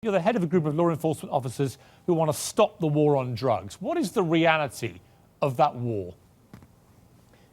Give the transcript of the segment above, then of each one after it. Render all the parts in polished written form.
You're the head of a group of law enforcement officers who want to stop the war on drugs. What is the reality of that war?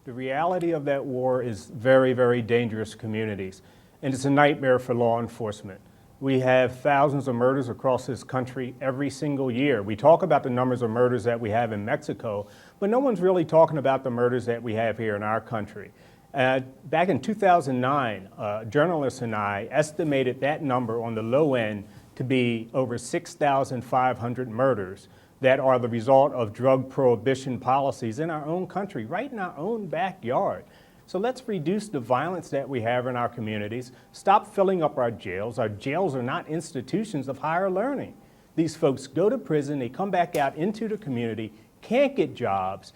The reality of that war is very, very dangerous communities, and it's a nightmare for law enforcement. We have thousands of murders across this country every single year. We talk about the numbers of murders that we have in Mexico, but no one's really talking about the murders that we have here in our country. Back in 2009, journalists and I estimated that number on the low end to be over 6,500 murders that are the result of drug prohibition policies in our own country, right in our own backyard. So let's reduce the violence that we have in our communities, stop filling up our jails. Our jails are not institutions of higher learning. These folks go to prison, they come back out into the community, can't get jobs,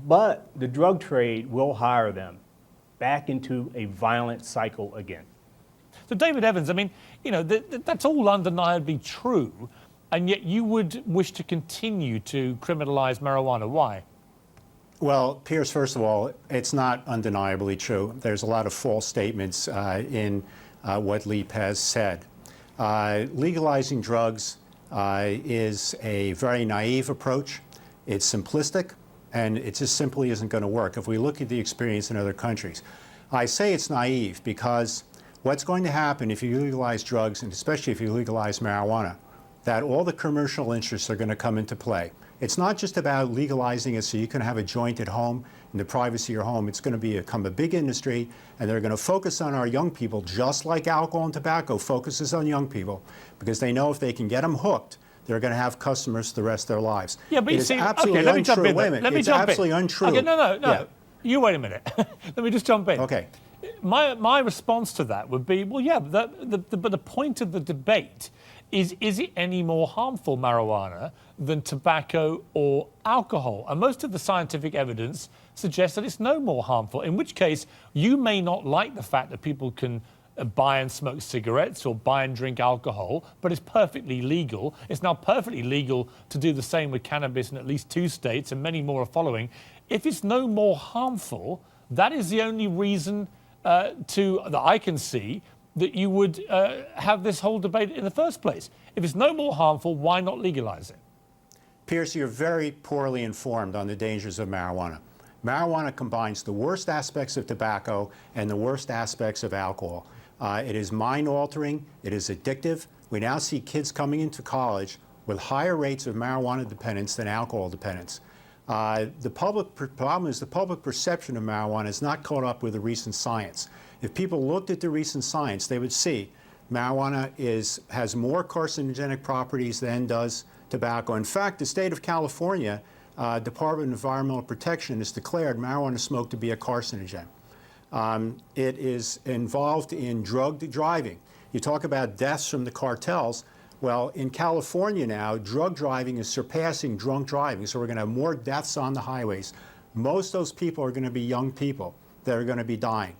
but the drug trade will hire them back into a violent cycle again. So David Evans, I mean, you know, that's all undeniably true, and yet you would wish to continue to criminalize marijuana. Why? Well, Pierce, first of all, it's not undeniably true. There's a lot of false statements in what Leap has said. Legalizing drugs is a very naive approach. It's simplistic, and it just simply isn't going to work if we look at the experience in other countries. I say it's naive because what's going to happen if you legalize drugs, and especially if you legalize marijuana, that all the commercial interests are going to come into play. It's not just about legalizing it so you can have a joint at home in the privacy of your home. It's going to become a big industry, and they're going to focus on our young people just like alcohol and tobacco focuses on young people, because they know if they can get them hooked, they're going to have customers the rest of their lives. Yeah, but it you is see, absolutely okay, let me jump untrue. in. Wait a minute. Let me it's jump absolutely in. untrue. Okay, no. Yeah. You wait a minute. Let me just jump in. Okay. My response to that would be, well, yeah, but the point of the debate is it any more harmful, marijuana, than tobacco or alcohol? And most of the scientific evidence suggests that it's no more harmful, in which case you may not like the fact that people can buy and smoke cigarettes or buy and drink alcohol, but it's perfectly legal. It's now perfectly legal to do the same with cannabis in at least 2 states, and many more are following. If it's no more harmful, that is the only reason that I can see that you would have this whole debate in the first place. If it's no more harmful, why not legalize it? Pierce, you're very poorly informed on the dangers of marijuana. Marijuana combines the worst aspects of tobacco and the worst aspects of alcohol. It is mind-altering. It is addictive. We now see kids coming into college with higher rates of marijuana dependence than alcohol dependence. The problem is the public perception of marijuana is not caught up with the recent science. If people looked at the recent science, they would see marijuana has more carcinogenic properties than does tobacco. In fact, the state of California, Department of Environmental Protection, has declared marijuana smoke to be a carcinogen. It is involved in drug driving. You talk about deaths from the cartels. Well, in California now, drug driving is surpassing drunk driving, so we're going to have more deaths on the highways. Most of those people are going to be young people that are going to be dying.